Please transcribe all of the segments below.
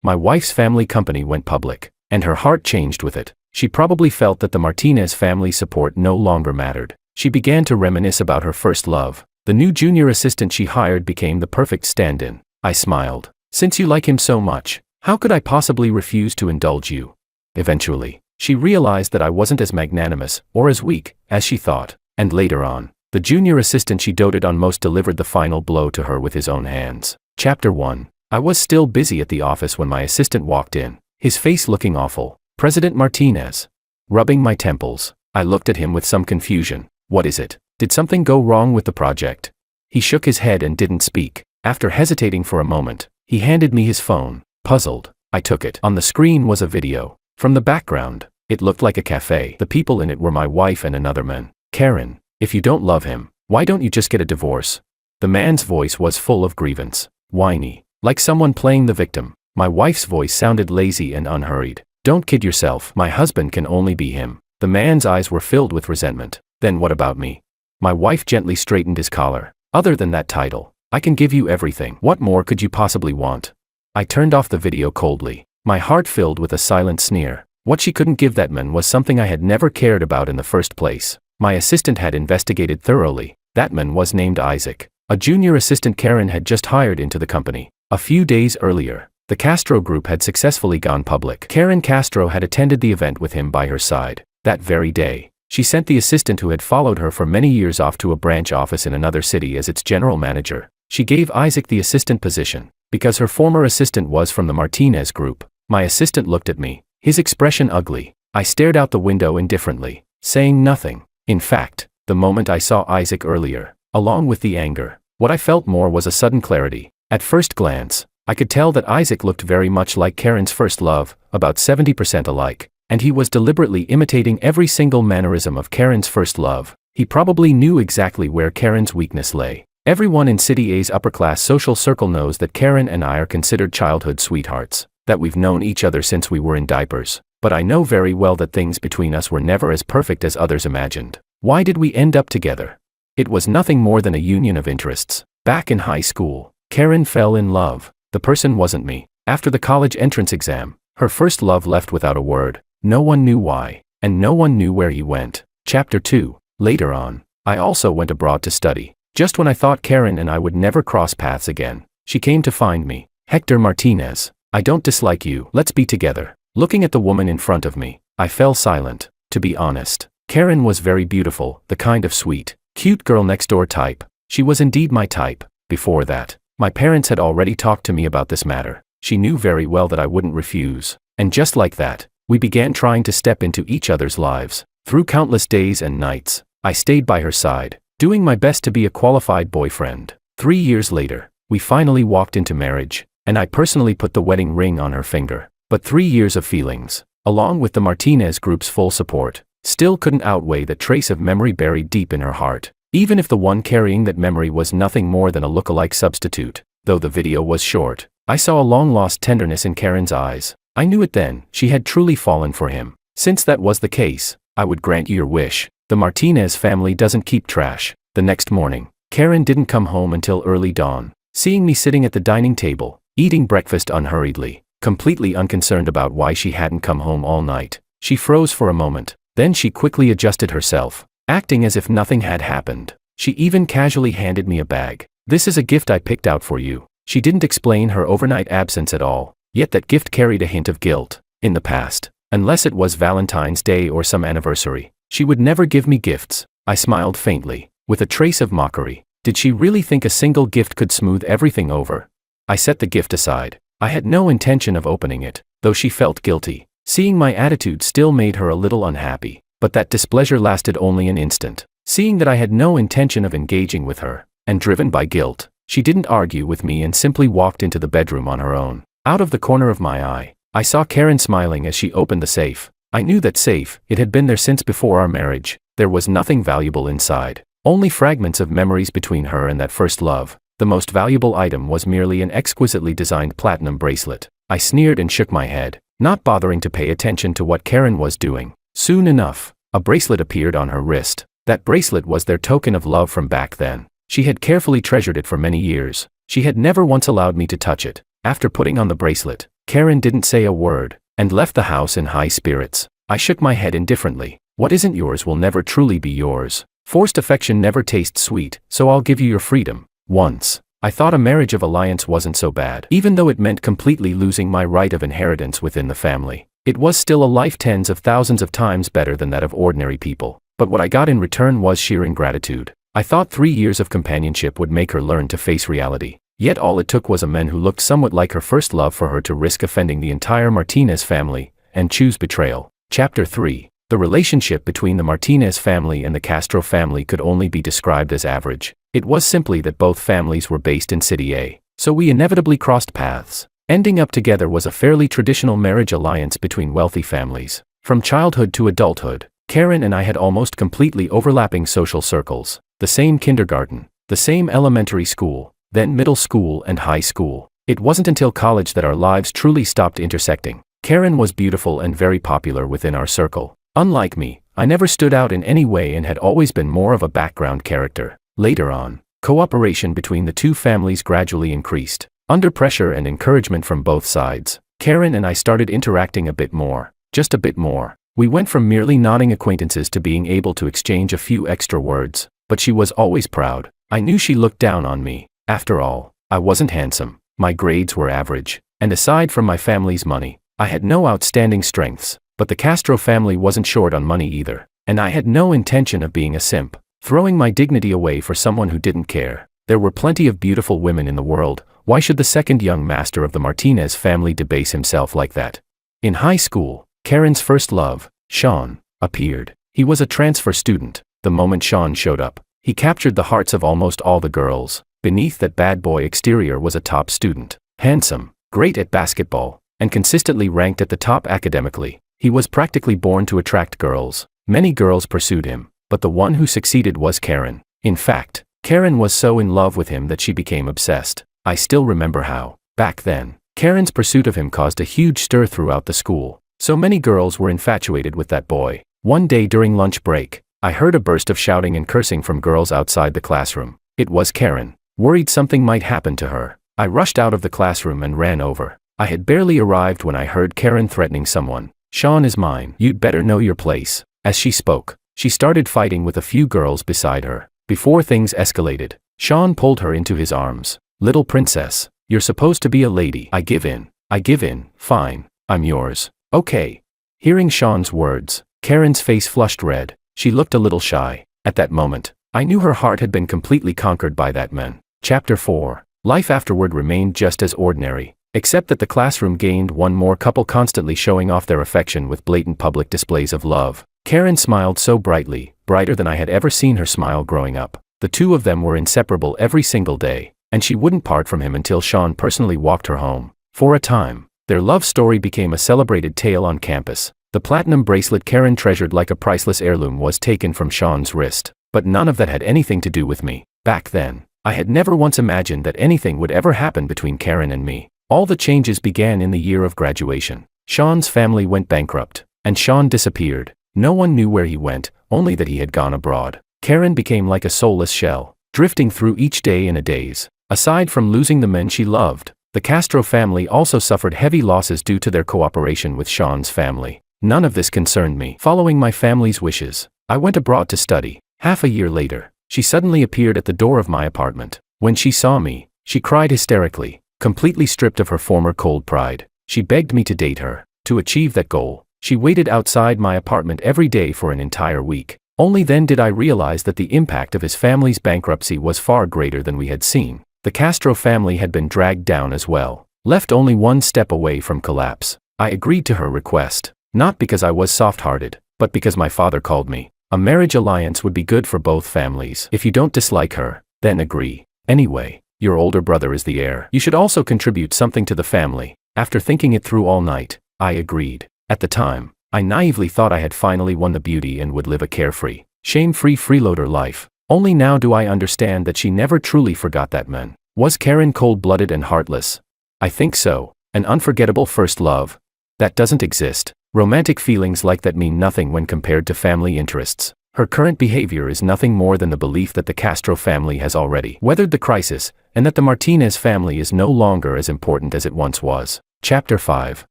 My wife's family company went public, and her heart changed with it. She probably felt that the Martinez family support no longer mattered. She began to reminisce about her first love. The new junior assistant she hired became the perfect stand-in. I smiled. Since you like him so much, how could I possibly refuse to indulge you? Eventually, she realized that I wasn't as magnanimous, or as weak, as she thought. And later on, the junior assistant she doted on most delivered the final blow to her with his own hands. Chapter 1. I was still busy at the office when my assistant walked in, his face looking awful. President Martinez. Rubbing my temples, I looked at him with some confusion. What is it? Did something go wrong with the project? He shook his head and didn't speak. After hesitating for a moment, he handed me his phone. Puzzled, I took it. On the screen was a video. From the background, it looked like a cafe. The people in it were my wife and another man. Karen, if you don't love him, why don't you just get a divorce? The man's voice was full of grievance. Whiny, like someone playing the victim. My wife's voice sounded lazy and unhurried. Don't kid yourself, my husband can only be him. The man's eyes were filled with resentment. Then what about me? My wife gently straightened his collar. Other than that title, I can give you everything. What more could you possibly want? I turned off the video coldly, my heart filled with a silent sneer. What she couldn't give that man was something I had never cared about in the first place. My assistant had investigated thoroughly. That man was named Isaac, a junior assistant Karen had just hired into the company. A few days earlier, the Castro Group had successfully gone public. Karen Castro had attended the event with him by her side. That very day, she sent the assistant who had followed her for many years off to a branch office in another city as its general manager. She gave Isaac the assistant position, because her former assistant was from the Martinez Group. My assistant looked at me, his expression ugly. I stared out the window indifferently, saying nothing. In fact, the moment I saw Isaac earlier, along with the anger, what I felt more was a sudden clarity. At first glance, I could tell that Isaac looked very much like Karen's first love, about 70% alike, and he was deliberately imitating every single mannerism of Karen's first love. He probably knew exactly where Karen's weakness lay. Everyone in City A's upper-class social circle knows that Karen and I are considered childhood sweethearts, that we've known each other since we were in diapers, but I know very well that things between us were never as perfect as others imagined. Why did we end up together? It was nothing more than a union of interests. Back in high school, Karen fell in love. The person wasn't me. After the college entrance exam, her first love left without a word. No one knew why, and no one knew where he went. Chapter 2. Later on, I also went abroad to study. Just when I thought Karen and I would never cross paths again, she came to find me. Hector Martinez, I don't dislike you. Let's be together. Looking at the woman in front of me, I fell silent. To be honest, Karen was very beautiful, the kind of sweet, cute girl next door type. She was indeed my type. Before that, my parents had already talked to me about this matter. She knew very well that I wouldn't refuse. And just like that, we began trying to step into each other's lives. Through countless days and nights, I stayed by her side, doing my best to be a qualified boyfriend. 3 years later, we finally walked into marriage, and I personally put the wedding ring on her finger. But 3 years of feelings, along with the Martinez Group's full support, still couldn't outweigh the trace of memory buried deep in her heart. Even if the one carrying that memory was nothing more than a look-alike substitute. Though the video was short, I saw a long-lost tenderness in Karen's eyes. I knew it then, she had truly fallen for him. Since that was the case, I would grant you your wish. The Martinez family doesn't keep trash. The next morning, Karen didn't come home until early dawn. Seeing me sitting at the dining table, eating breakfast unhurriedly, completely unconcerned about why she hadn't come home all night, she froze for a moment. Then she quickly adjusted herself, acting as if nothing had happened. She even casually handed me a bag. This is a gift I picked out for you. She didn't explain her overnight absence at all, yet that gift carried a hint of guilt. In the past, unless it was Valentine's Day or some anniversary, she would never give me gifts. I smiled faintly, with a trace of mockery. Did she really think a single gift could smooth everything over? I set the gift aside. I had no intention of opening it, though she felt guilty. Seeing my attitude still made her a little unhappy, but that displeasure lasted only an instant. Seeing that I had no intention of engaging with her, and driven by guilt, she didn't argue with me and simply walked into the bedroom on her own. Out of the corner of my eye, I saw Karen smiling as she opened the safe. I knew that safe, it had been there since before our marriage. There was nothing valuable inside, only fragments of memories between her and that first love. The most valuable item was merely an exquisitely designed platinum bracelet. I sneered and shook my head, not bothering to pay attention to what Karen was doing. Soon enough, a bracelet appeared on her wrist. That bracelet was their token of love from back then. She had carefully treasured it for many years. She had never once allowed me to touch it. After putting on the bracelet, Karen didn't say a word, and left the house in high spirits. I shook my head indifferently. What isn't yours will never truly be yours. Forced affection never tastes sweet, so I'll give you your freedom. Once, I thought a marriage of alliance wasn't so bad. Even though it meant completely losing my right of inheritance within the family, it was still a life tens of thousands of times better than that of ordinary people. But what I got in return was sheer ingratitude. I thought 3 years of companionship would make her learn to face reality. Yet all it took was a man who looked somewhat like her first love for her to risk offending the entire Martinez family, and choose betrayal. Chapter 3. The relationship between the Martinez family and the Castro family could only be described as average. It was simply that both families were based in City A, so we inevitably crossed paths. Ending up together was a fairly traditional marriage alliance between wealthy families. From childhood to adulthood, Karen and I had almost completely overlapping social circles. The same kindergarten, the same elementary school, then middle school and high school. It wasn't until college that our lives truly stopped intersecting. Karen was beautiful and very popular within our circle. Unlike me, I never stood out in any way and had always been more of a background character. Later on, cooperation between the two families gradually increased. Under pressure and encouragement from both sides, Karen and I started interacting a bit more, just a bit more. We went from merely nodding acquaintances to being able to exchange a few extra words, but she was always proud. I knew she looked down on me. After all, I wasn't handsome, my grades were average, and aside from my family's money, I had no outstanding strengths. But the Castro family wasn't short on money either, and I had no intention of being a simp, throwing my dignity away for someone who didn't care. There were plenty of beautiful women in the world. Why should the second young master of the Martinez family debase himself like that? In high school, Karen's first love, Sean, appeared. He was a transfer student. The moment Sean showed up, he captured the hearts of almost all the girls. Beneath that bad boy exterior was a top student, handsome, great at basketball, and consistently ranked at the top academically. He was practically born to attract girls. Many girls pursued him, but the one who succeeded was Karen. In fact, Karen was so in love with him that she became obsessed. I still remember how, back then, Karen's pursuit of him caused a huge stir throughout the school. So many girls were infatuated with that boy. One day during lunch break, I heard a burst of shouting and cursing from girls outside the classroom. It was Karen. Worried something might happen to her, I rushed out of the classroom and ran over. I had barely arrived when I heard Karen threatening someone. "Sean is mine. You'd better know your place." As she spoke, she started fighting with a few girls beside her. Before things escalated, Sean pulled her into his arms. "Little princess, you're supposed to be a lady." I give in. Fine, I'm yours. Okay. Hearing Sean's words, Karen's face flushed red. She looked a little shy. At that moment, I knew her heart had been completely conquered by that man. Chapter 4. Life afterward remained just as ordinary, except that the classroom gained one more couple constantly showing off their affection with blatant public displays of love. Karen smiled so brightly, brighter than I had ever seen her smile growing up. The two of them were inseparable every single day, and she wouldn't part from him until Sean personally walked her home. For a time, their love story became a celebrated tale on campus. The platinum bracelet Karen treasured like a priceless heirloom was taken from Sean's wrist, but none of that had anything to do with me. Back then, I had never once imagined that anything would ever happen between Karen and me. All the changes began in the year of graduation. Sean's family went bankrupt, and Sean disappeared. No one knew where he went, only that he had gone abroad. Karen became like a soulless shell, drifting through each day in a daze. Aside from losing the men she loved, the Castro family also suffered heavy losses due to their cooperation with Sean's family. None of this concerned me. Following my family's wishes, I went abroad to study. Half a year later, she suddenly appeared at the door of my apartment. When she saw me, she cried hysterically, completely stripped of her former cold pride. She begged me to date her. To achieve that goal, she waited outside my apartment every day for an entire week. Only then did I realize that the impact of his family's bankruptcy was far greater than we had seen. The Castro family had been dragged down as well, left only one step away from collapse. I agreed to her request, not because I was soft-hearted, but because my father called me. A marriage alliance would be good for both families. If you don't dislike her, then agree. Anyway, your older brother is the heir. You should also contribute something to the family. After thinking it through all night, I agreed. At the time, I naively thought I had finally won the beauty and would live a carefree, shame-free freeloader life. Only now do I understand that she never truly forgot that man. Was Karen cold-blooded and heartless? I think so. An unforgettable first love? That doesn't exist. Romantic feelings like that mean nothing when compared to family interests. Her current behavior is nothing more than the belief that the Castro family has already weathered the crisis, and that the Martinez family is no longer as important as it once was. Chapter 5.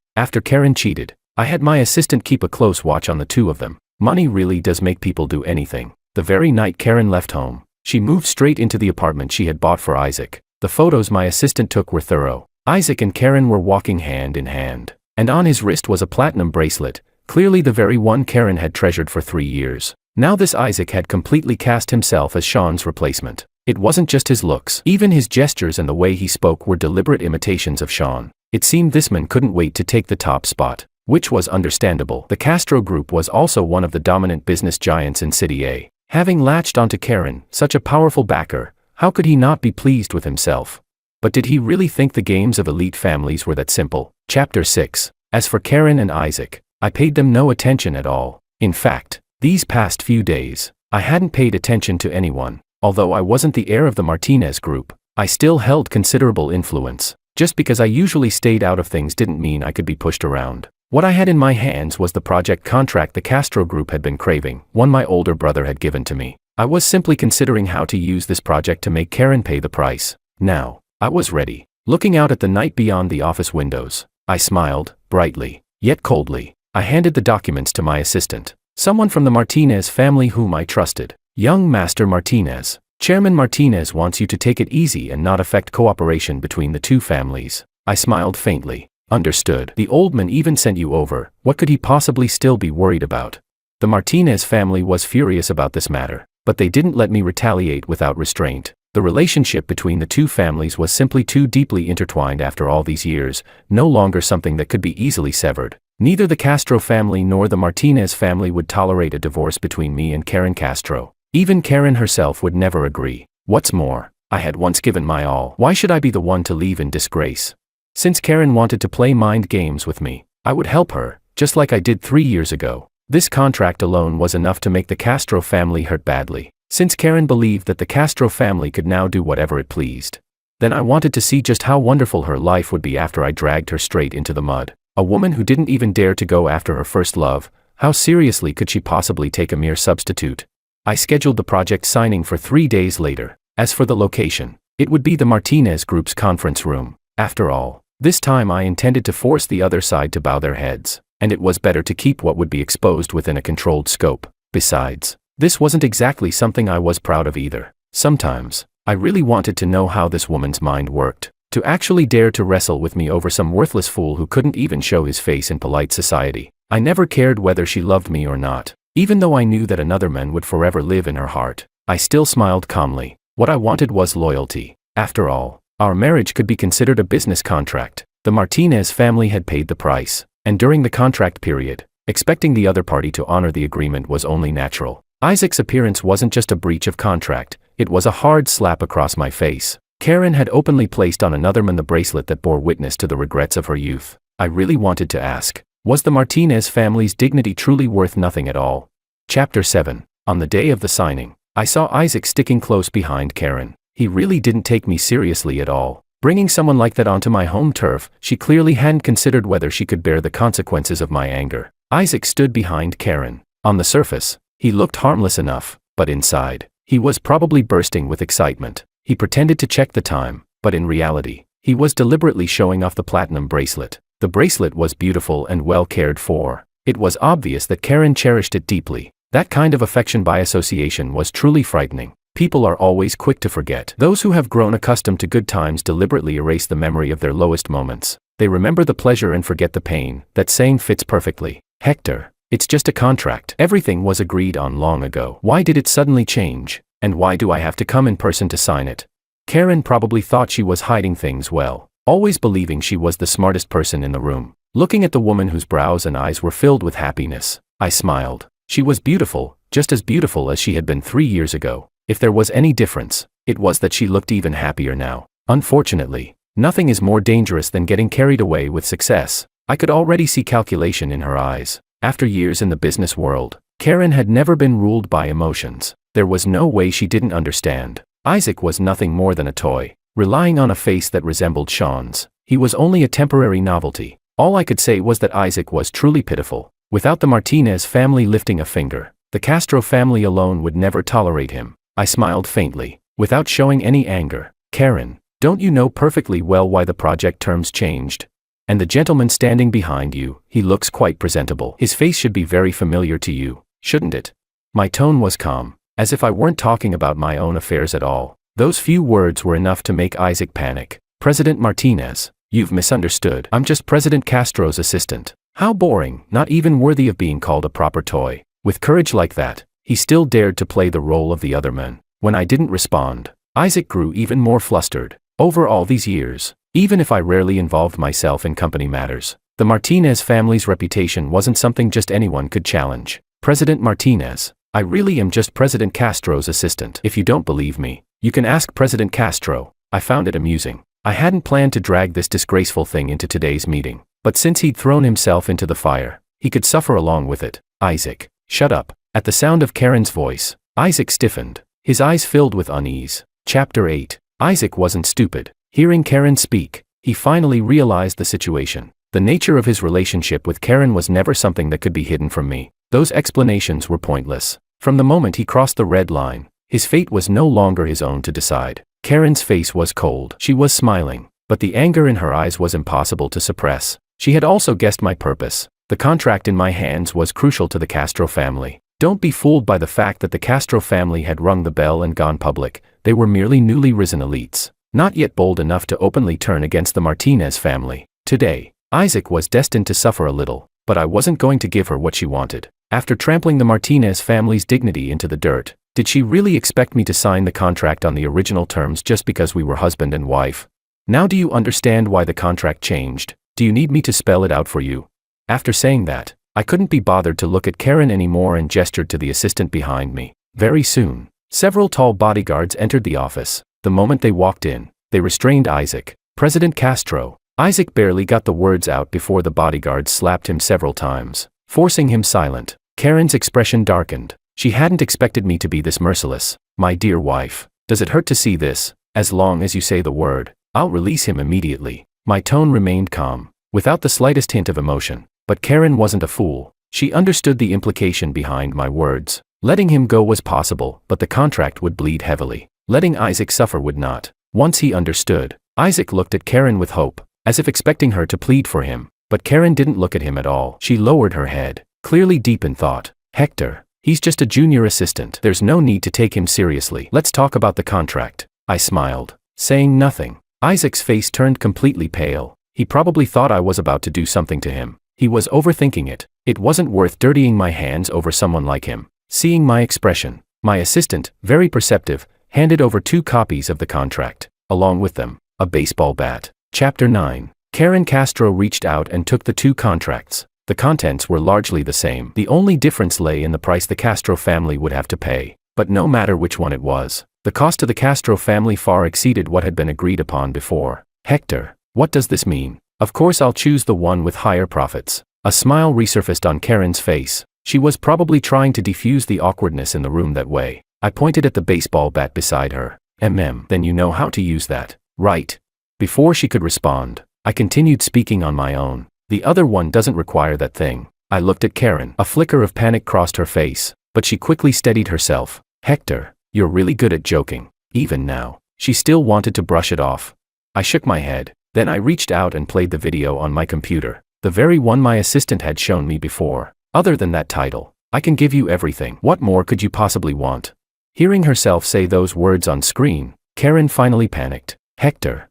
After Karen cheated, I had my assistant keep a close watch on the two of them. Money really does make people do anything. The very night Karen left home, she moved straight into the apartment she had bought for Isaac. The photos my assistant took were thorough. Isaac and Karen were walking hand in hand, and on his wrist was a platinum bracelet, clearly the very one Karen had treasured for 3 years. Now this Isaac had completely cast himself as Sean's replacement. It wasn't just his looks. Even his gestures and the way he spoke were deliberate imitations of Sean. It seemed this man couldn't wait to take the top spot, which was understandable. The Castro Group was also one of the dominant business giants in City A. Having latched onto Karen, such a powerful backer, how could he not be pleased with himself? But did he really think the games of elite families were that simple? Chapter 6. As for Karen and Isaac, I paid them no attention at all. In fact, these past few days, I hadn't paid attention to anyone. Although I wasn't the heir of the Martinez Group, I still held considerable influence. Just because I usually stayed out of things didn't mean I could be pushed around. What I had in my hands was the project contract the Castro Group had been craving, one my older brother had given to me. I was simply considering how to use this project to make Karen pay the price. Now, I was ready. Looking out at the night beyond the office windows, I smiled, brightly, yet coldly. I handed the documents to my assistant, someone from the Martinez family whom I trusted. Young Master Martinez, Chairman Martinez wants you to take it easy and not affect cooperation between the two families. I smiled faintly. Understood. The old man even sent you over. What could he possibly still be worried about? The Martinez family was furious about this matter, but they didn't let me retaliate without restraint. The relationship between the two families was simply too deeply intertwined after all these years, no longer something that could be easily severed. Neither the Castro family nor the Martinez family would tolerate a divorce between me and Karen Castro. Even Karen herself would never agree. What's more, I had once given my all. Why should I be the one to leave in disgrace? Since Karen wanted to play mind games with me, I would help her, just like I did 3 years ago. This contract alone was enough to make the Castro family hurt badly, since Karen believed that the Castro family could now do whatever it pleased. Then I wanted to see just how wonderful her life would be after I dragged her straight into the mud. A woman who didn't even dare to go after her first love, how seriously could she possibly take a mere substitute? I scheduled the project signing for 3 days later. As for the location, it would be the Martinez Group's conference room. After all, this time I intended to force the other side to bow their heads, and it was better to keep what would be exposed within a controlled scope. Besides, this wasn't exactly something I was proud of either. Sometimes, I really wanted to know how this woman's mind worked. To actually dare to wrestle with me over some worthless fool who couldn't even show his face in polite society. I never cared whether she loved me or not. Even though I knew that another man would forever live in her heart, I still smiled calmly. What I wanted was loyalty. After all, our marriage could be considered a business contract. The Martinez family had paid the price, and during the contract period, expecting the other party to honor the agreement was only natural. Isaac's appearance wasn't just a breach of contract, it was a hard slap across my face. Karen had openly placed on another man the bracelet that bore witness to the regrets of her youth. I really wanted to ask, was the Martinez family's dignity truly worth nothing at all? Chapter 7. On the day of the signing, I saw Isaac sticking close behind Karen. He really didn't take me seriously at all. Bringing someone like that onto my home turf, she clearly hadn't considered whether she could bear the consequences of my anger. Isaac stood behind Karen. On the surface, he looked harmless enough, but inside, he was probably bursting with excitement. He pretended to check the time, but in reality, he was deliberately showing off the platinum bracelet. The bracelet was beautiful and well cared for. It was obvious that Karen cherished it deeply. That kind of affection by association was truly frightening. People are always quick to forget. Those who have grown accustomed to good times deliberately erase the memory of their lowest moments. They remember the pleasure and forget the pain. That saying fits perfectly. Hector, it's just a contract. Everything was agreed on long ago. Why did it suddenly change? And why do I have to come in person to sign it? Karen probably thought she was hiding things well, always believing she was the smartest person in the room. Looking at the woman whose brows and eyes were filled with happiness, I smiled. She was beautiful, just as beautiful as she had been 3 years ago. If there was any difference, it was that she looked even happier now. Unfortunately, nothing is more dangerous than getting carried away with success. I could already see calculation in her eyes. After years in the business world, Karen had never been ruled by emotions. There was no way she didn't understand. Isaac was nothing more than a toy, relying on a face that resembled Sean's. He was only a temporary novelty. All I could say was that Isaac was truly pitiful. Without the Martinez family lifting a finger, the Castro family alone would never tolerate him. I smiled faintly, without showing any anger. Karen, don't you know perfectly well why the project terms changed? And the gentleman standing behind you, he looks quite presentable. His face should be very familiar to you, shouldn't it? My tone was calm, as if I weren't talking about my own affairs at all. Those few words were enough to make Isaac panic. President Martinez, you've misunderstood. I'm just President Castro's assistant. How boring, not even worthy of being called a proper toy. With courage like that, he still dared to play the role of the other man. When I didn't respond, Isaac grew even more flustered. Over all these years, even if I rarely involved myself in company matters, the Martinez family's reputation wasn't something just anyone could challenge. President Martinez, I really am just President Castro's assistant. If you don't believe me, you can ask President Castro. I found it amusing. I hadn't planned to drag this disgraceful thing into today's meeting, but since he'd thrown himself into the fire, he could suffer along with it. Isaac, shut up. At the sound of Karen's voice, Isaac stiffened. His eyes filled with unease. Chapter 8. Isaac wasn't stupid. Hearing Karen speak, he finally realized the situation. The nature of his relationship with Karen was never something that could be hidden from me. Those explanations were pointless. From the moment he crossed the red line, his fate was no longer his own to decide. Karen's face was cold. She was smiling, but the anger in her eyes was impossible to suppress. She had also guessed my purpose. The contract in my hands was crucial to the Castro family. Don't be fooled by the fact that the Castro family had rung the bell and gone public. They were merely newly risen elites, not yet bold enough to openly turn against the Martinez family. Today, Isaac was destined to suffer a little, but I wasn't going to give her what she wanted. After trampling the Martinez family's dignity into the dirt, did she really expect me to sign the contract on the original terms just because we were husband and wife? Now do you understand why the contract changed? Do you need me to spell it out for you? After saying that, I couldn't be bothered to look at Karen anymore and gestured to the assistant behind me. Very soon, several tall bodyguards entered the office. The moment they walked in, they restrained Isaac. President Castro. Isaac barely got the words out before the bodyguards slapped him several times, forcing him silent. Karen's expression darkened. She hadn't expected me to be this merciless. My dear wife, does it hurt to see this? As long as you say the word, I'll release him immediately. My tone remained calm, without the slightest hint of emotion. But Karen wasn't a fool. She understood the implication behind my words. Letting him go was possible, but the contract would bleed heavily. Letting Isaac suffer would not. Once he understood, Isaac looked at Karen with hope, as if expecting her to plead for him. But Karen didn't look at him at all. She lowered her head, clearly deep in thought. Hector, he's just a junior assistant. There's no need to take him seriously. Let's talk about the contract. I smiled, saying nothing. Isaac's face turned completely pale. He probably thought I was about to do something to him. He was overthinking it. It wasn't worth dirtying my hands over someone like him. Seeing my expression, my assistant, very perceptive, handed over 2 copies of the contract. Along with them, a baseball bat. Chapter 9. Karen Castro reached out and took the 2 contracts. The contents were largely the same. The only difference lay in the price the Castro family would have to pay. But no matter which one it was, the cost to the Castro family far exceeded what had been agreed upon before. Hector, what does this mean? Of course I'll choose the one with higher profits. A smile resurfaced on Karen's face. She was probably trying to defuse the awkwardness in the room that way. I pointed at the baseball bat beside her. Then you know how to use that, right? Before she could respond, I continued speaking on my own. The other one doesn't require that thing. I looked at Karen. A flicker of panic crossed her face, but she quickly steadied herself. Hector, you're really good at joking. Even now, she still wanted to brush it off. I shook my head. Then I reached out and played the video on my computer. The very one my assistant had shown me before. Other than that title, I can give you everything. What more could you possibly want? Hearing herself say those words on screen, Karen finally panicked. Hector,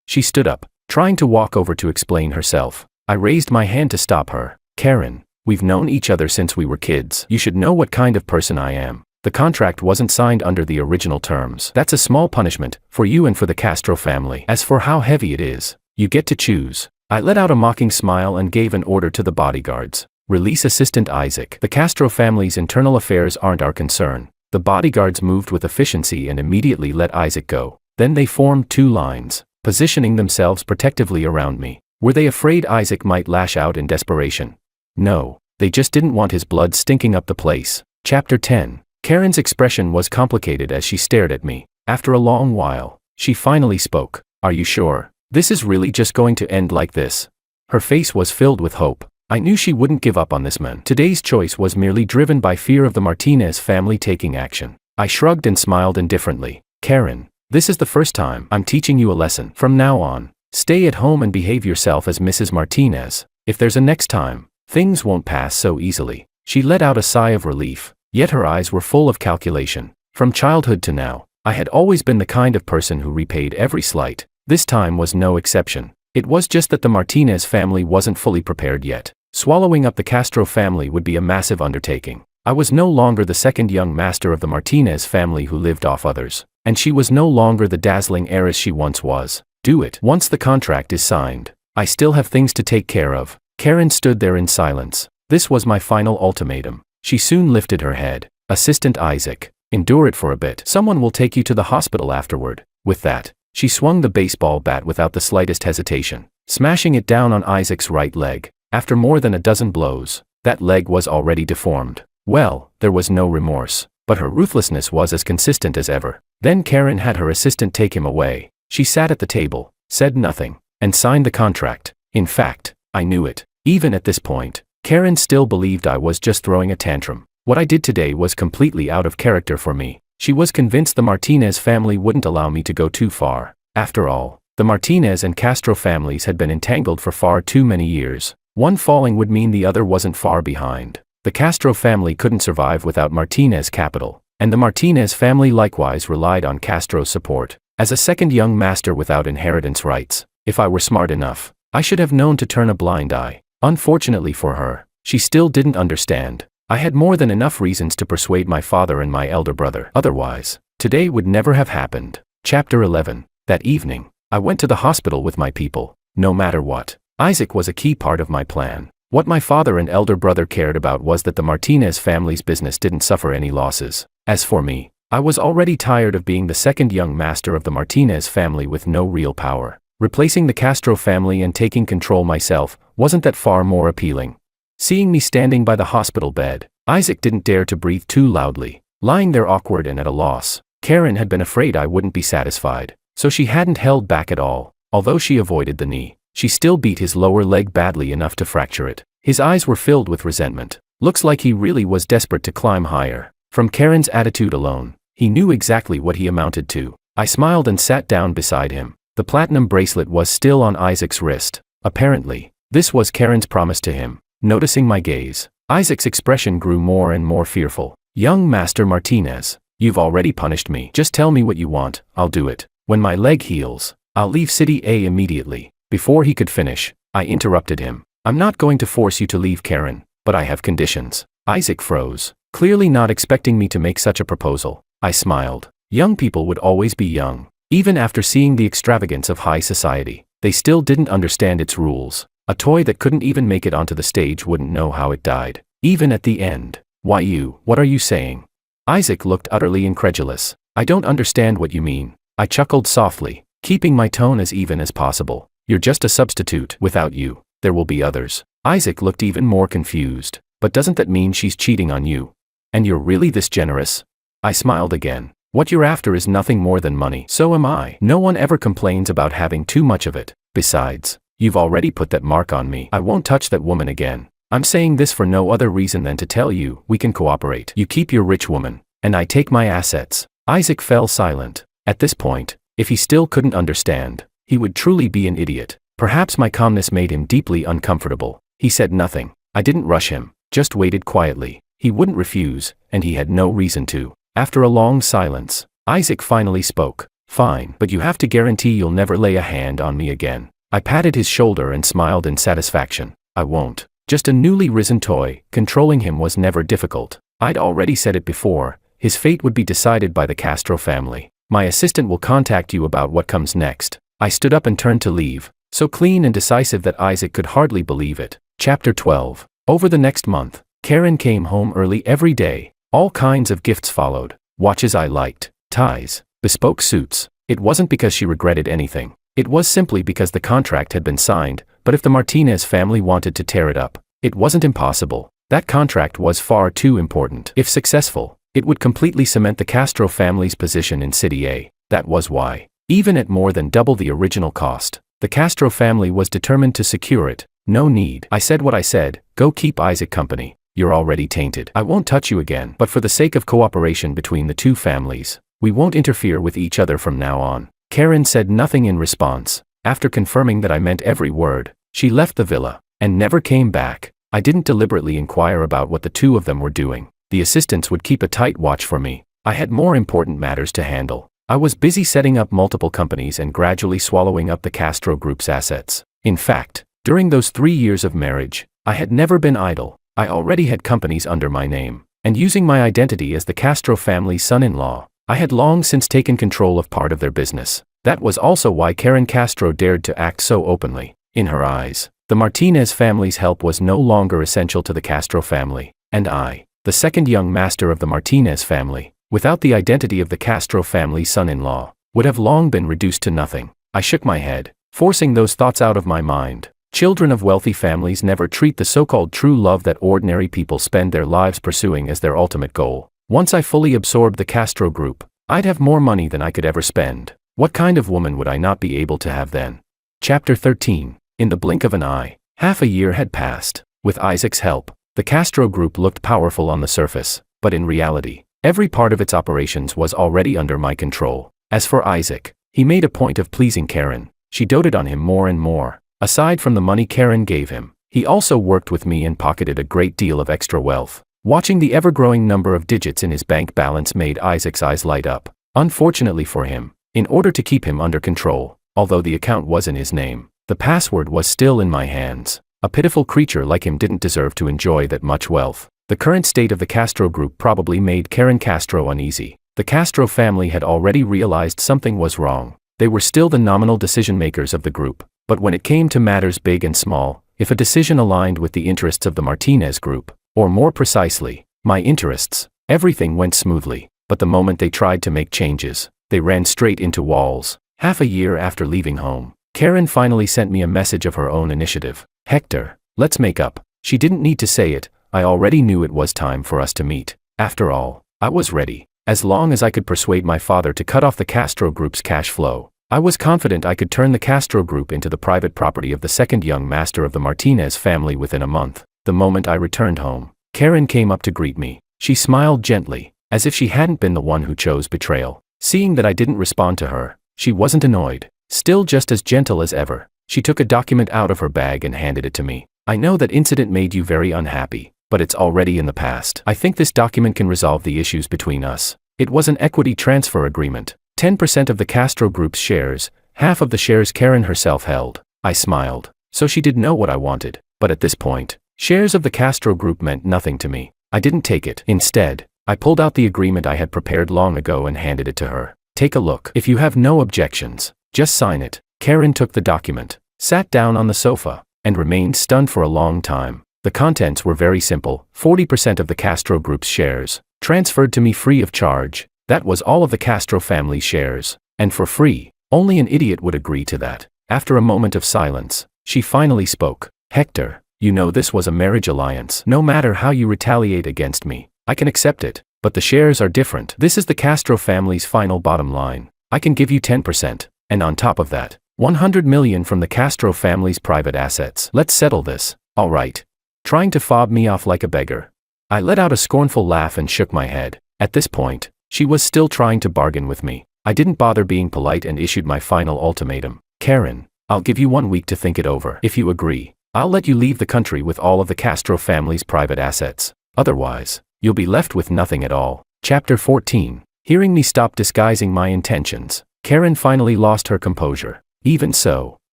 She stood up, trying to walk over to explain herself. I raised my hand to stop her. Karen, we've known each other since we were kids. You should know what kind of person I am. The contract wasn't signed under the original terms. That's a small punishment, for you and for the Castro family. As for how heavy it is, you get to choose. I let out a mocking smile and gave an order to the bodyguards. Release Assistant Isaac. The Castro family's internal affairs aren't our concern. The bodyguards moved with efficiency and immediately let Isaac go. Then they formed 2 lines, positioning themselves protectively around me. Were they afraid Isaac might lash out in desperation? No, they just didn't want his blood stinking up the place. Chapter 10. Karen's expression was complicated as she stared at me. After a long while, she finally spoke. Are you sure? This is really just going to end like this? Her face was filled with hope. I knew she wouldn't give up on this man. Today's choice was merely driven by fear of the Martinez family taking action. I shrugged and smiled indifferently. Karen, this is the first time I'm teaching you a lesson. From now on, Stay at home and behave yourself as Mrs. Martinez. If there's a next time, things won't pass so easily." She let out a sigh of relief, yet her eyes were full of calculation. From childhood to now, I had always been the kind of person who repaid every slight. This time was no exception. It was just that the Martinez family wasn't fully prepared yet. Swallowing up the Castro family would be a massive undertaking. I was no longer the second young master of the Martinez family who lived off others, and she was no longer the dazzling heiress she once was. Do it. Once the contract is signed, I still have things to take care of. Karen stood there in silence. This was my final ultimatum. She soon lifted her head. "Assistant Isaac, endure it for a bit. Someone will take you to the hospital afterward." With that, she swung the baseball bat without the slightest hesitation, smashing it down on Isaac's right leg. After more than a dozen blows, that leg was already deformed. Well, there was no remorse, but her ruthlessness was as consistent as ever. Then Karen had her assistant take him away. She sat at the table, said nothing, and signed the contract. In fact, I knew it. Even at this point, Karen still believed I was just throwing a tantrum. What I did today was completely out of character for me. She was convinced the Martinez family wouldn't allow me to go too far. After all, the Martinez and Castro families had been entangled for far too many years. One falling would mean the other wasn't far behind. The Castro family couldn't survive without Martinez capital, and the Martinez family likewise relied on Castro's support. As a second young master without inheritance rights, if I were smart enough, I should have known to turn a blind eye. Unfortunately for her, she still didn't understand. I had more than enough reasons to persuade my father and my elder brother. Otherwise, today would never have happened. Chapter 11. That evening, I went to the hospital with my people. No matter what, Isaac was a key part of my plan. What my father and elder brother cared about was that the Martinez family's business didn't suffer any losses. As for me, I was already tired of being the second young master of the Martinez family with no real power. Replacing the Castro family and taking control myself wasn't that far more appealing. Seeing me standing by the hospital bed, Isaac didn't dare to breathe too loudly. Lying there awkward and at a loss, Karen had been afraid I wouldn't be satisfied, so she hadn't held back at all. Although she avoided the knee, she still beat his lower leg badly enough to fracture it. His eyes were filled with resentment. Looks like he really was desperate to climb higher. From Karen's attitude alone, he knew exactly what he amounted to. I smiled and sat down beside him. The platinum bracelet was still on Isaac's wrist. Apparently, this was Karen's promise to him. Noticing my gaze, Isaac's expression grew more and more fearful. "Young Master Martinez, you've already punished me. Just tell me what you want, I'll do it. When my leg heals, I'll leave City A immediately." Before he could finish, I interrupted him. "I'm not going to force you to leave, Karen, but I have conditions." Isaac froze, clearly not expecting me to make such a proposal. I smiled. Young people would always be young. Even after seeing the extravagance of high society, they still didn't understand its rules. A toy that couldn't even make it onto the stage wouldn't know how it died. Even at the end. "Why you? What are you saying?" Isaac looked utterly incredulous. "I don't understand what you mean." I chuckled softly, keeping my tone as even as possible. "You're just a substitute. Without you, there will be others." Isaac looked even more confused. "But doesn't that mean she's cheating on you? And you're really this generous?" I smiled again. "What you're after is nothing more than money. So am I. No one ever complains about having too much of it. Besides, you've already put that mark on me. I won't touch that woman again. I'm saying this for no other reason than to tell you, we can cooperate. You keep your rich woman, and I take my assets." Isaac fell silent. At this point, if he still couldn't understand, he would truly be an idiot. Perhaps my calmness made him deeply uncomfortable. He said nothing. I didn't rush him, just waited quietly. He wouldn't refuse, and he had no reason to. After a long silence, Isaac finally spoke. "Fine, but you have to guarantee you'll never lay a hand on me again." I patted his shoulder and smiled in satisfaction. "I won't." Just a newly risen toy, controlling him was never difficult. I'd already said it before, his fate would be decided by the Castro family. "My assistant will contact you about what comes next." I stood up and turned to leave, so clean and decisive that Isaac could hardly believe it. Chapter 12. Over the next month, Karen came home early every day. All kinds of gifts followed. Watches I liked, ties, bespoke suits. It wasn't because she regretted anything. It was simply because the contract had been signed, but if the Martinez family wanted to tear it up, it wasn't impossible. That contract was far too important. If successful, it would completely cement the Castro family's position in City A. That was why, even at more than double the original cost, the Castro family was determined to secure it. "No need." I said what I said. "Go keep Isaac company. You're already tainted. I won't touch you again. But for the sake of cooperation between the two families, we won't interfere with each other from now on." Karen said nothing in response. After confirming that I meant every word, she left the villa and never came back. I didn't deliberately inquire about what the two of them were doing. The assistants would keep a tight watch for me. I had more important matters to handle. I was busy setting up multiple companies and gradually swallowing up the Castro Group's assets. In fact, during those 3 years of marriage, I had never been idle. I already had companies under my name, and using my identity as the Castro family's son-in-law, I had long since taken control of part of their business. That was also why Karen Castro dared to act so openly. In her eyes, the Martinez family's help was no longer essential to the Castro family, and I, the second young master of the Martinez family, without the identity of the Castro family's son-in-law, would have long been reduced to nothing. I shook my head, forcing those thoughts out of my mind. Children of wealthy families never treat the so-called true love that ordinary people spend their lives pursuing as their ultimate goal. Once I fully absorbed the Castro Group, I'd have more money than I could ever spend. What kind of woman would I not be able to have then? Chapter 13. In the blink of an eye, half a year had passed. With Isaac's help, the Castro Group looked powerful on the surface, but in reality, every part of its operations was already under my control. As for Isaac, he made a point of pleasing Karen. She doted on him more and more. Aside from the money Karen gave him, he also worked with me and pocketed a great deal of extra wealth. Watching the ever-growing number of digits in his bank balance made Isaac's eyes light up. Unfortunately for him, in order to keep him under control, although the account was in his name, the password was still in my hands. A pitiful creature like him didn't deserve to enjoy that much wealth. The current state of the Castro Group probably made Karen Castro uneasy. The Castro family had already realized something was wrong. They were still the nominal decision-makers of the group, but when it came to matters big and small, if a decision aligned with the interests of the Martinez Group, or more precisely, my interests, everything went smoothly. But the moment they tried to make changes, they ran straight into walls. Half a year after leaving home, Karen finally sent me a message of her own initiative. "Hector, let's make up." She didn't need to say it. I already knew it was time for us to meet. After all, I was ready. As long as I could persuade my father to cut off the Castro Group's cash flow, I was confident I could turn the Castro Group into the private property of the second young master of the Martinez family within a month. The moment I returned home, Karen came up to greet me. She smiled gently, as if she hadn't been the one who chose betrayal. Seeing that I didn't respond to her, she wasn't annoyed. Still just as gentle as ever, she took a document out of her bag and handed it to me. "I know that incident made you very unhappy, but it's already in the past. I think this document can resolve the issues between us." It was an equity transfer agreement. 10% of the Castro Group's shares, half of the shares Karen herself held. I smiled. So she did know what I wanted. But at this point, shares of the Castro Group meant nothing to me. I didn't take it. Instead, I pulled out the agreement I had prepared long ago and handed it to her. "Take a look. If you have no objections, just sign it." Karen took the document, sat down on the sofa, and remained stunned for a long time. The contents were very simple. 40% of the Castro Group's shares, transferred to me free of charge. That was all of the Castro family's shares, and for free. Only an idiot would agree to that. After a moment of silence, she finally spoke. "Hector, you know this was a marriage alliance. No matter how you retaliate against me, I can accept it, but the shares are different. This is the Castro family's final bottom line. I can give you 10%, and on top of that, 100 million from the Castro family's private assets. Let's settle this, all right?" Trying to fob me off like a beggar. I let out a scornful laugh and shook my head. At this point, she was still trying to bargain with me. I didn't bother being polite and issued my final ultimatum. "Karen, I'll give you 1 week to think it over. If you agree, I'll let you leave the country with all of the Castro family's private assets. Otherwise, you'll be left with nothing at all." Chapter 14. Hearing me stop disguising my intentions, Karen finally lost her composure. Even so,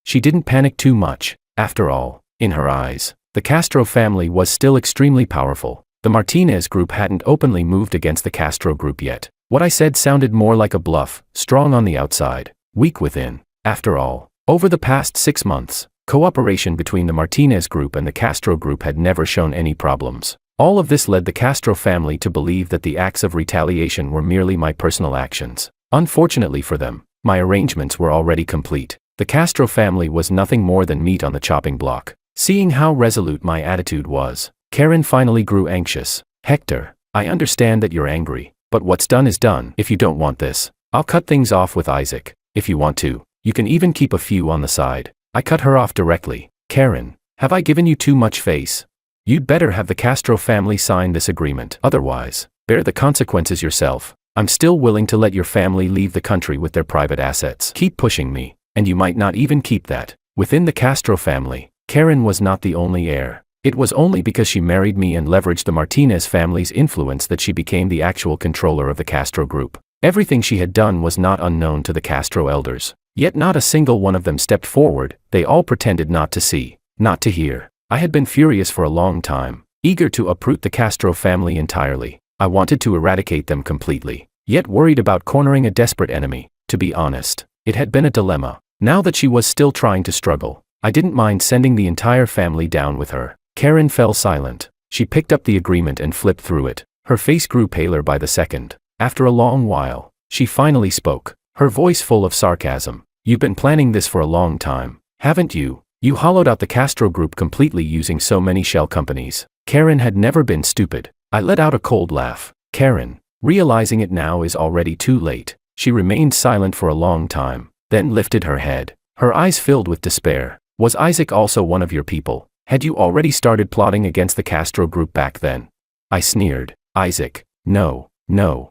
she didn't panic too much. After all, in her eyes, the Castro family was still extremely powerful. The Martinez Group hadn't openly moved against the Castro Group yet. What I said sounded more like a bluff, strong on the outside, weak within. After all, over the past 6 months, cooperation between the Martinez Group and the Castro Group had never shown any problems. All of this led the Castro family to believe that the acts of retaliation were merely my personal actions. Unfortunately for them, my arrangements were already complete. The Castro family was nothing more than meat on the chopping block. Seeing how resolute my attitude was, Karen finally grew anxious. "Hector, I understand that you're angry, but what's done is done. If you don't want this, I'll cut things off with Isaac. If you want to, you can even keep a few on the side." I cut her off directly. "Karen, have I given you too much face? You'd better have the Castro family sign this agreement. Otherwise, bear the consequences yourself. I'm still willing to let your family leave the country with their private assets. Keep pushing me, and you might not even keep that. Within the Castro family, Karen was not the only heir. It was only because she married me and leveraged the Martinez family's influence that she became the actual controller of the Castro group. Everything she had done was not unknown to the Castro elders. Yet not a single one of them stepped forward. They all pretended not to see, not to hear. I had been furious for a long time, eager to uproot the Castro family entirely. I wanted to eradicate them completely, yet worried about cornering a desperate enemy. To be honest, it had been a dilemma. Now that she was still trying to struggle, I didn't mind sending the entire family down with her. Karen fell silent. She picked up the agreement and flipped through it. Her face grew paler by the second. After a long while, she finally spoke, her voice full of sarcasm. You've been planning this for a long time, haven't you? You hollowed out the Castro group completely using so many shell companies. Karen had never been stupid. I let out a cold laugh. Karen, realizing it now is already too late. She remained silent for a long time, then lifted her head. Her eyes filled with despair. Was Isaac also one of your people? Had you already started plotting against the Castro group back then? I sneered. Isaac? No,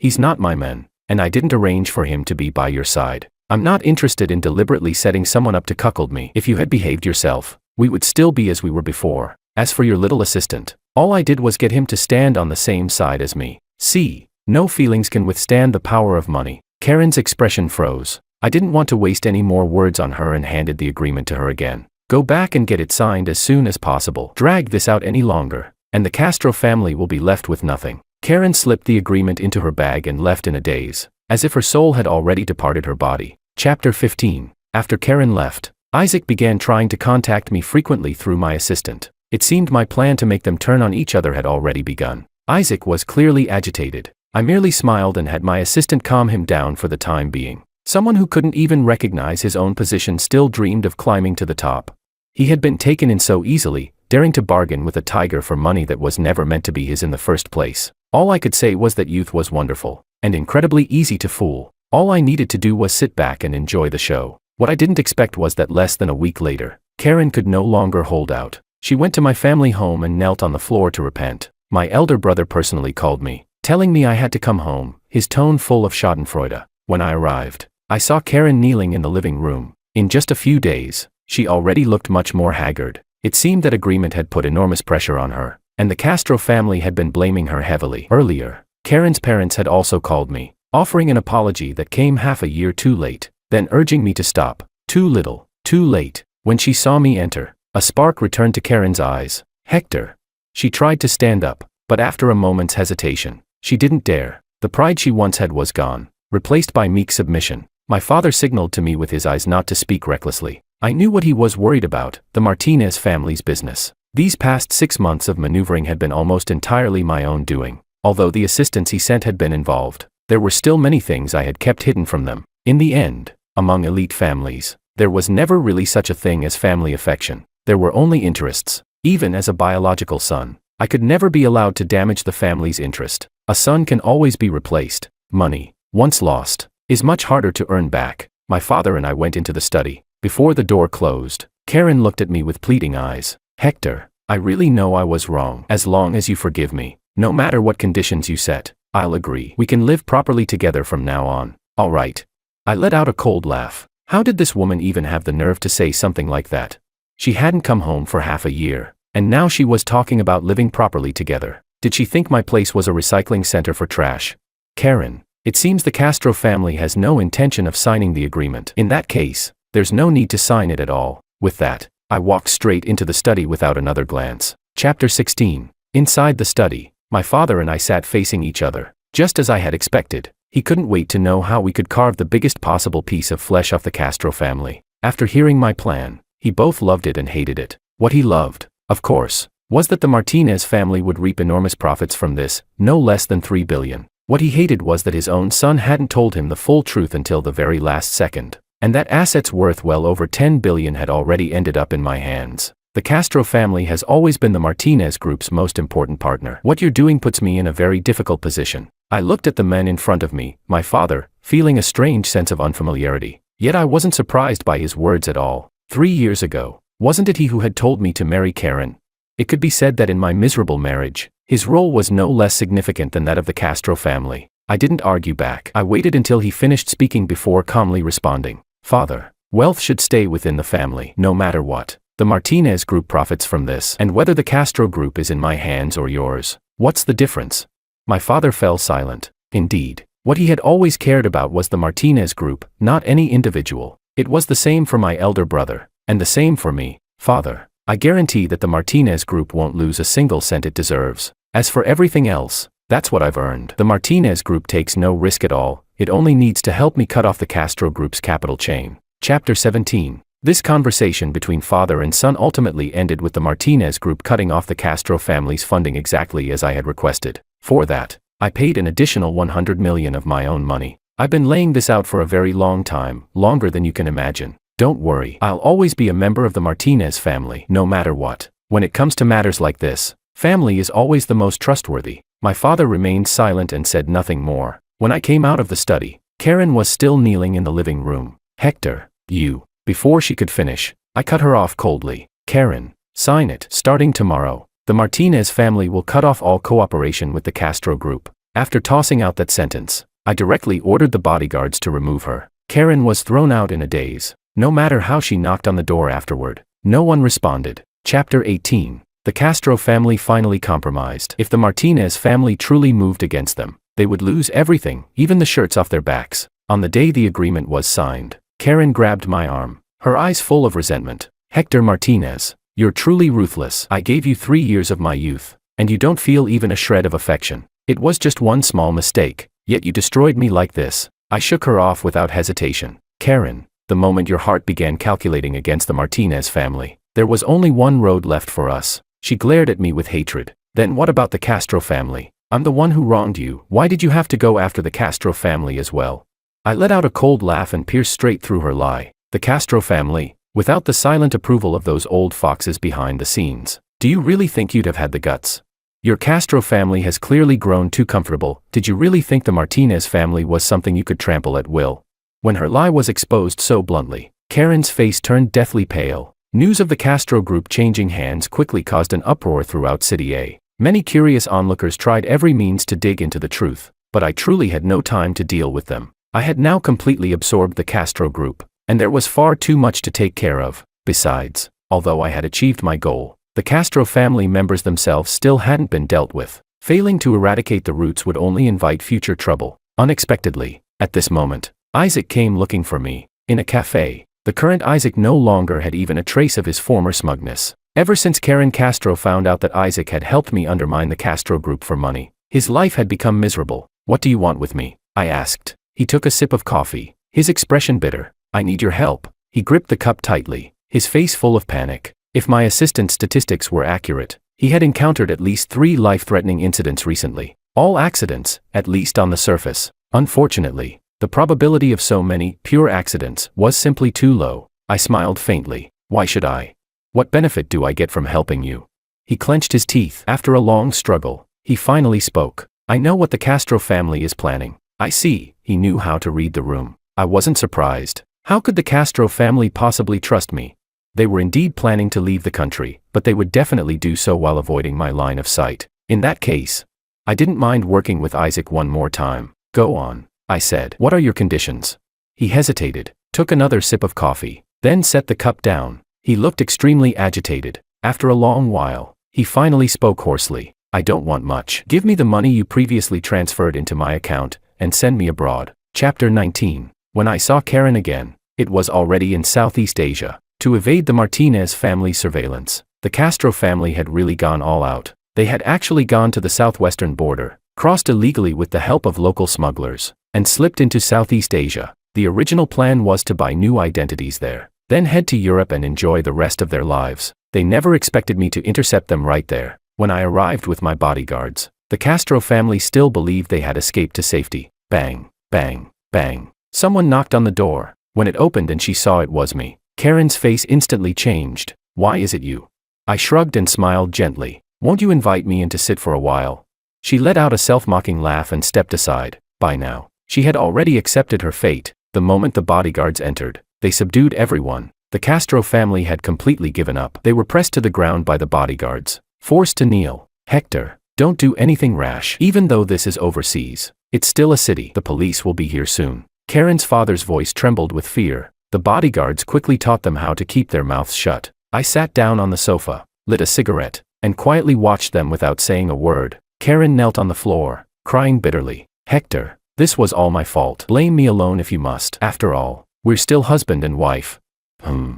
he's not my man, and I didn't arrange for him to be by your side. I'm not interested in deliberately setting someone up to cuckold me. If you had behaved yourself, we would still be as we were before. As for your little assistant, all I did was get him to stand on the same side as me. See, no feelings can withstand the power of money. Karen's expression froze. I didn't want to waste any more words on her and handed the agreement to her again. Go back and get it signed as soon as possible. Drag this out any longer, and the Castro family will be left with nothing. Karen slipped the agreement into her bag and left in a daze, as if her soul had already departed her body. Chapter 15. After Karen left, Isaac began trying to contact me frequently through my assistant. It seemed my plan to make them turn on each other had already begun. Isaac was clearly agitated. I merely smiled and had my assistant calm him down for the time being. Someone who couldn't even recognize his own position still dreamed of climbing to the top. He had been taken in so easily, daring to bargain with a tiger for money that was never meant to be his in the first place. All I could say was that youth was wonderful, and incredibly easy to fool. All I needed to do was sit back and enjoy the show. What I didn't expect was that less than a week later, Karen could no longer hold out. She went to my family home and knelt on the floor to repent. My elder brother personally called me, telling me I had to come home, his tone full of schadenfreude. When I arrived, I saw Karen kneeling in the living room. In just a few days, she already looked much more haggard. It seemed that agreement had put enormous pressure on her, and the Castro family had been blaming her heavily. Earlier, Karen's parents had also called me, offering an apology that came half a year too late, then urging me to stop. Too little, too late. When she saw me enter, a spark returned to Karen's eyes. Hector. She tried to stand up, but after a moment's hesitation, she didn't dare. The pride she once had was gone, replaced by meek submission. My father signaled to me with his eyes not to speak recklessly. I knew what he was worried about, the Martinez family's business. These past 6 months of maneuvering had been almost entirely my own doing. Although the assistants he sent had been involved, there were still many things I had kept hidden from them. In the end, among elite families, there was never really such a thing as family affection. There were only interests. Even as a biological son, I could never be allowed to damage the family's interest. A son can always be replaced. Money, once lost, is much harder to earn back. My father and I went into the study. Before the door closed, Karen looked at me with pleading eyes. Hector, I really know I was wrong. As long as you forgive me, no matter what conditions you set, I'll agree. We can live properly together from now on. All right. I let out a cold laugh. How did this woman even have the nerve to say something like that? She hadn't come home for half a year, and now she was talking about living properly together. Did she think my place was a recycling center for trash? Karen, it seems the Castro family has no intention of signing the agreement. In that case, there's no need to sign it at all. With that, I walked straight into the study without another glance. Chapter 16. Inside the study, my father and I sat facing each other. Just as I had expected, he couldn't wait to know how we could carve the biggest possible piece of flesh off the Castro family. After hearing my plan, he both loved it and hated it. What he loved, of course, was that the Martinez family would reap enormous profits from this, no less than $3 billion. What he hated was that his own son hadn't told him the full truth until the very last second, and that assets worth well over $10 billion had already ended up in my hands. The Castro family has always been the Martinez group's most important partner. What you're doing puts me in a very difficult position. I looked at the men in front of me, my father, feeling a strange sense of unfamiliarity. Yet I wasn't surprised by his words at all. 3 years ago, wasn't it he who had told me to marry Karen? It could be said that in my miserable marriage, his role was no less significant than that of the Castro family. I didn't argue back. I waited until he finished speaking before calmly responding. Father, Wealth should stay within the family, no matter what. The Martinez group profits from this, and whether the Castro group is in my hands or yours, what's the difference? My father fell silent. Indeed, what he had always cared about was the Martinez group, not any individual. It was the same for my elder brother, and the same for me. Father, I guarantee that the Martinez group won't lose a single cent it deserves. As for everything else, that's what I've earned. The Martinez group takes no risk at all, it only needs to help me cut off the Castro group's capital chain. Chapter 17. This conversation between father and son ultimately ended with the Martinez group cutting off the Castro family's funding exactly as I had requested. For that, I paid an additional $100 million of my own money. I've been laying this out for a very long time, longer than you can imagine. Don't worry, I'll always be a member of the Martinez family, no matter what. When it comes to matters like this, family is always the most trustworthy. My father remained silent and said nothing more. When I came out of the study, Karen was still kneeling in the living room. Hector, you. Before she could finish, I cut her off coldly. Karen, sign it. Starting tomorrow, the Martinez family will cut off all cooperation with the Castro group. After tossing out that sentence, I directly ordered the bodyguards to remove her. Karen was thrown out in a daze. No matter how she knocked on the door afterward, no one responded. Chapter 18. The Castro family finally compromised. If the Martinez family truly moved against them, they would lose everything, even the shirts off their backs. On the day the agreement was signed, Karen grabbed my arm, her eyes full of resentment. Hector Martinez, you're truly ruthless. I gave you 3 years of my youth, and you don't feel even a shred of affection. It was just one small mistake, yet you destroyed me like this. I shook her off without hesitation. Karen, the moment your heart began calculating against the Martinez family, there was only one road left for us. She glared at me with hatred. Then what about the Castro family? I'm the one who wronged you. Why did you have to go after the Castro family as well? I let out a cold laugh and pierced straight through her lie. The Castro family, without the silent approval of those old foxes behind the scenes. Do you really think you'd have had the guts? Your Castro family has clearly grown too comfortable. Did you really think the Martinez family was something you could trample at will? When her lie was exposed so bluntly, Karen's face turned deathly pale. News of the Castro group changing hands quickly caused an uproar throughout City A. Many curious onlookers tried every means to dig into the truth, but I truly had no time to deal with them. I had now completely absorbed the Castro group, and there was far too much to take care of. Besides, although I had achieved my goal, the Castro family members themselves still hadn't been dealt with. Failing to eradicate the roots would only invite future trouble. Unexpectedly, at this moment, Isaac came looking for me. In a cafe, the current Isaac no longer had even a trace of his former smugness. Ever since Karen Castro found out that Isaac had helped me undermine the Castro group for money, his life had become miserable. What do you want with me? I asked. He took a sip of coffee, his expression bitter. I need your help. He gripped the cup tightly, his face full of panic. If my assistant's statistics were accurate, he had encountered at least 3 life-threatening incidents recently. All accidents, at least on the surface. Unfortunately, the probability of so many pure accidents was simply too low. I smiled faintly. Why should I? What benefit do I get from helping you? He clenched his teeth. After a long struggle, he finally spoke. I know what the Castro family is planning. I see. He knew how to read the room. I wasn't surprised. How could the Castro family possibly trust me? They were indeed planning to leave the country, but they would definitely do so while avoiding my line of sight. In that case, I didn't mind working with Isaac one more time. Go on, I said. What are your conditions? He hesitated, took another sip of coffee, then set the cup down. He looked extremely agitated. After a long while, he finally spoke hoarsely. I don't want much. Give me the money you previously transferred into my account, and send me abroad. Chapter 19. When I saw Karen again, it was already in Southeast Asia. To evade the Martinez family surveillance, the Castro family had really gone all out. They had actually gone to the southwestern border, crossed illegally with the help of local smugglers, and slipped into Southeast Asia. The original plan was to buy new identities there, then head to Europe and enjoy the rest of their lives. They never expected me to intercept them right there. When I arrived with my bodyguards, the Castro family still believed they had escaped to safety. Bang, bang, bang. Someone knocked on the door. When it opened and she saw it was me, Karen's face instantly changed. Why is it you? I shrugged and smiled gently. Won't you invite me in to sit for a while? She let out a self-mocking laugh and stepped aside. By now, she had already accepted her fate. The moment the bodyguards entered, they subdued everyone. The Castro family had completely given up. They were pressed to the ground by the bodyguards, forced to kneel. Hector, don't do anything rash. Even though this is overseas, it's still a city. The police will be here soon. Karen's father's voice trembled with fear. The bodyguards quickly taught them how to keep their mouths shut. I sat down on the sofa, lit a cigarette, and quietly watched them without saying a word. Karen knelt on the floor, crying bitterly. Hector, this was all my fault. Blame me alone if you must. After all, we're still husband and wife.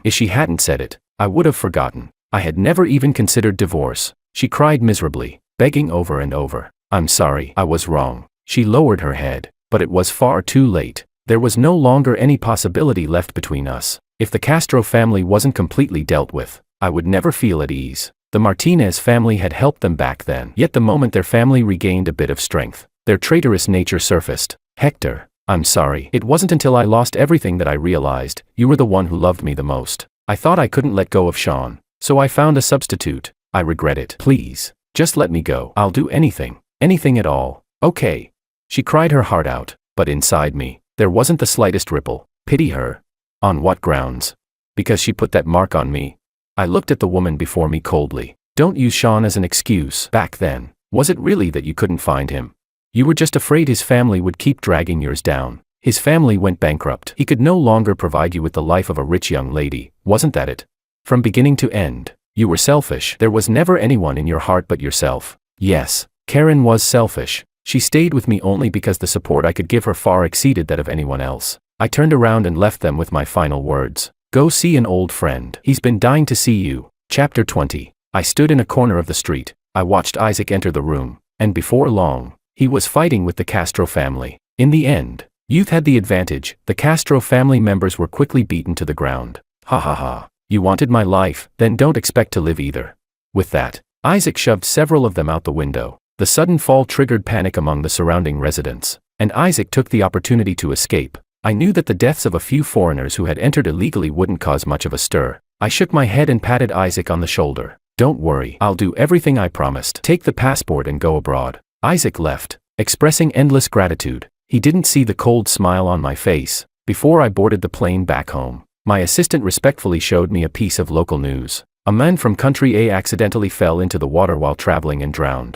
If she hadn't said it, I would have forgotten. I had never even considered divorce. She cried miserably, begging over and over. I'm sorry, I was wrong. She lowered her head, but it was far too late. There was no longer any possibility left between us. If the Castro family wasn't completely dealt with, I would never feel at ease. The Martinez family had helped them back then. Yet the moment their family regained a bit of strength, their traitorous nature surfaced. Hector, I'm sorry. It wasn't until I lost everything that I realized you were the one who loved me the most. I thought I couldn't let go of Sean, so I found a substitute. I regret it. Please, just let me go. I'll do anything. Anything at all. Okay. She cried her heart out, but inside me, there wasn't the slightest ripple. Pity her? On what grounds? Because she put that mark on me? I looked at the woman before me coldly. Don't use Sean as an excuse. Back then, was it really that you couldn't find him? You were just afraid his family would keep dragging yours down. His family went bankrupt. He could no longer provide you with the life of a rich young lady, wasn't that it? From beginning to end, you were selfish. There was never anyone in your heart but yourself. Yes, Karen was selfish. She stayed with me only because the support I could give her far exceeded that of anyone else. I turned around and left them with my final words. Go see an old friend. He's been dying to see you. Chapter 20. I stood in a corner of the street. I watched Isaac enter the room, and before long, he was fighting with the Castro family. In the end, youth had the advantage. The Castro family members were quickly beaten to the ground. Ha ha ha. You wanted my life, then don't expect to live either. With that, Isaac shoved several of them out the window. The sudden fall triggered panic among the surrounding residents, and Isaac took the opportunity to escape. I knew that the deaths of a few foreigners who had entered illegally wouldn't cause much of a stir. I shook my head and patted Isaac on the shoulder. Don't worry, I'll do everything I promised. Take the passport and go abroad. Isaac left, expressing endless gratitude. He didn't see the cold smile on my face. Before I boarded the plane back home, my assistant respectfully showed me a piece of local news. A man from country A accidentally fell into the water while traveling and drowned.